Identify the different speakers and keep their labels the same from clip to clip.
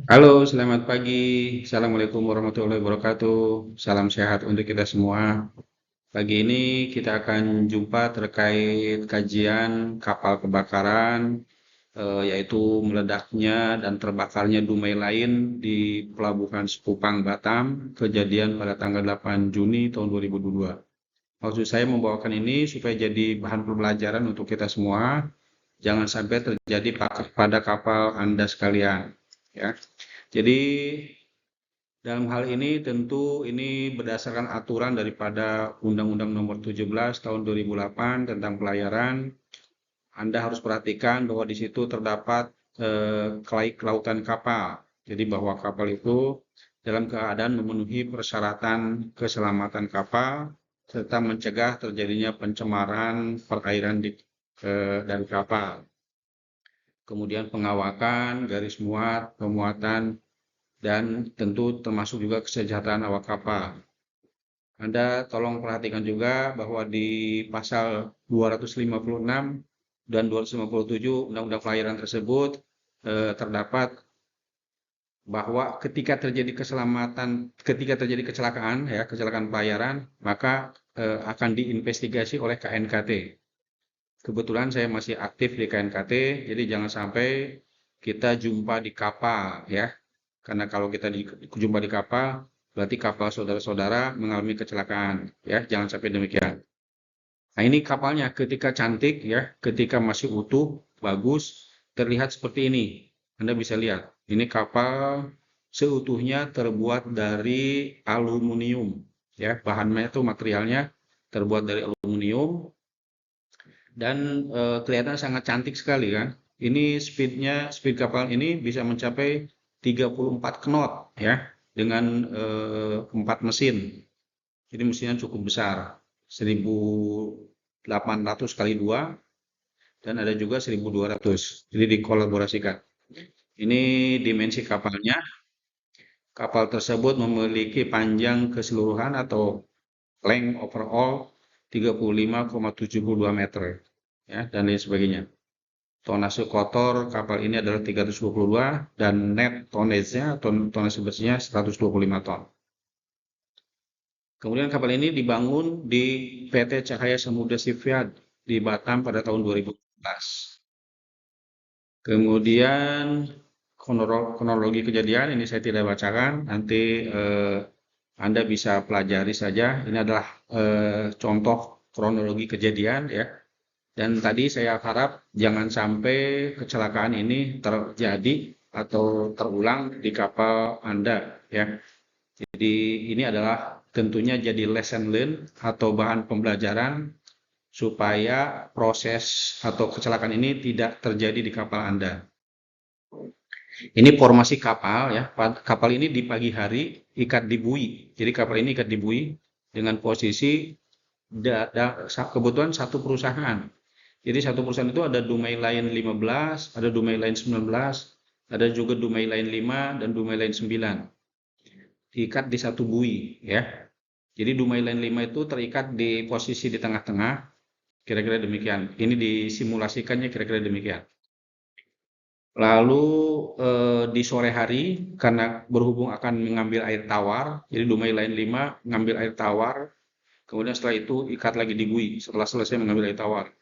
Speaker 1: Halo, selamat pagi. Assalamualaikum warahmatullahi wabarakatuh. Salam sehat untuk kita semua. Pagi ini kita akan jumpa terkait kajian kapal kebakaran, yaitu meledaknya dan terbakarnya dumai lain di Pelabuhan Sekupang, Batam, kejadian pada tanggal 8 Juni tahun 2022. Maksud saya membawakan ini supaya jadi bahan pembelajaran untuk kita semua. Jangan sampai terjadi pada kapal Anda sekalian. Ya. Jadi dalam hal ini tentu ini berdasarkan aturan daripada Undang-Undang Nomor 17 Tahun 2008 tentang pelayaran. Anda harus perhatikan bahwa di situ terdapat kelautan kapal. Jadi bahwa kapal itu dalam keadaan memenuhi persyaratan keselamatan kapal serta mencegah terjadinya pencemaran perairan dari kapal. Kemudian pengawakan, garis muat, pemuatan, dan tentu termasuk juga kesejahteraan awak kapal. Anda tolong perhatikan juga bahwa di pasal 256 dan 257 Undang-Undang Pelayaran tersebut terdapat bahwa ketika terjadi kecelakaan, ya kecelakaan pelayaran, maka akan diinvestigasi oleh KNKT. Kebetulan saya masih aktif di KNKT, jadi jangan sampai kita jumpa di kapal, ya. Karena kalau kita jumpa di kapal, berarti kapal saudara-saudara mengalami kecelakaan, ya. Jangan sampai demikian. Nah, ini kapalnya ketika cantik, ya, ketika masih utuh, bagus, terlihat seperti ini. Anda bisa lihat, ini kapal seutuhnya terbuat dari aluminium, ya. Bahannya itu materialnya terbuat dari aluminium dan kelihatan sangat cantik sekali kan. Ini speed kapal ini bisa mencapai 34 knot ya dengan 4 mesin. Jadi mesinnya cukup besar, 1800 kali 2 dan ada juga 1200. Jadi dikolaborasikan. Ini dimensi kapalnya. Kapal tersebut memiliki panjang keseluruhan atau length overall 35,72 meter ya dan lain sebagainya. Tonase kotor kapal ini adalah 322 dan net tonnage-nya atau tonase bersihnya 125 ton. Kemudian kapal ini dibangun di PT Cahaya Samudra Shipyard di Batam pada tahun 2014. Kemudian kronologi kejadian ini saya tidak bacakan, nanti Anda bisa pelajari saja. Ini adalah contoh kronologi kejadian ya. Dan tadi saya harap jangan sampai kecelakaan ini terjadi atau terulang di kapal Anda ya. Jadi ini adalah tentunya jadi lesson learn atau bahan pembelajaran supaya proses atau kecelakaan ini tidak terjadi di kapal Anda. Ini formasi kapal ya. Kapal ini di pagi hari ikat di bui. Jadi kapal ini ikat di bui dengan posisi kebetulan satu perusahaan. Jadi satu perusahaan itu ada Dumai Line 15, ada Dumai Line 19, ada juga Dumai Line 5 dan Dumai Line 9. Diikat di satu bui ya. Jadi Dumai Line 5 itu terikat di posisi di tengah-tengah, kira-kira demikian. Ini disimulasikannya kira-kira demikian. Lalu di sore hari karena berhubung akan mengambil air tawar, jadi Dumai Line 5 mengambil air tawar, kemudian setelah itu ikat lagi di bui setelah selesai mengambil air tawar.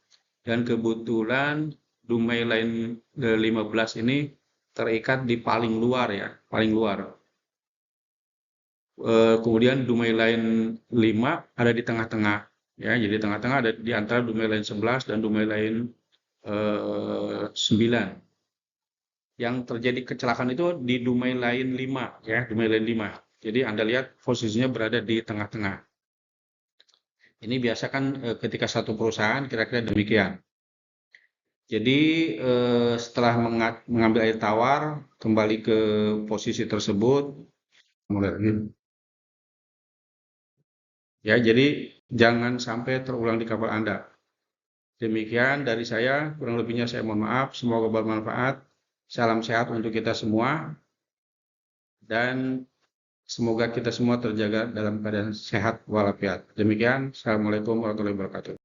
Speaker 1: Dan kebetulan Dumai Line 15 ini terikat di paling luar ya, paling luar. Kemudian Dumai Line 5 ada di tengah-tengah ya, jadi tengah-tengah ada di antara Dumai Line 11 dan Dumai Line 9. Yang terjadi kecelakaan itu di Dumai Line 5 ya, Dumai Line 5. Jadi Anda lihat posisinya berada di tengah-tengah. Ini biasa kan ketika satu perusahaan kira-kira demikian. Jadi setelah mengambil air tawar, kembali ke posisi tersebut, mulai lagi. Ya, jadi jangan sampai terulang di kapal Anda. Demikian dari saya, kurang lebihnya saya mohon maaf. Semoga bermanfaat. Salam sehat untuk kita semua dan semoga kita semua terjaga dalam keadaan sehat walafiat. Demikian, Assalamualaikum warahmatullahi wabarakatuh.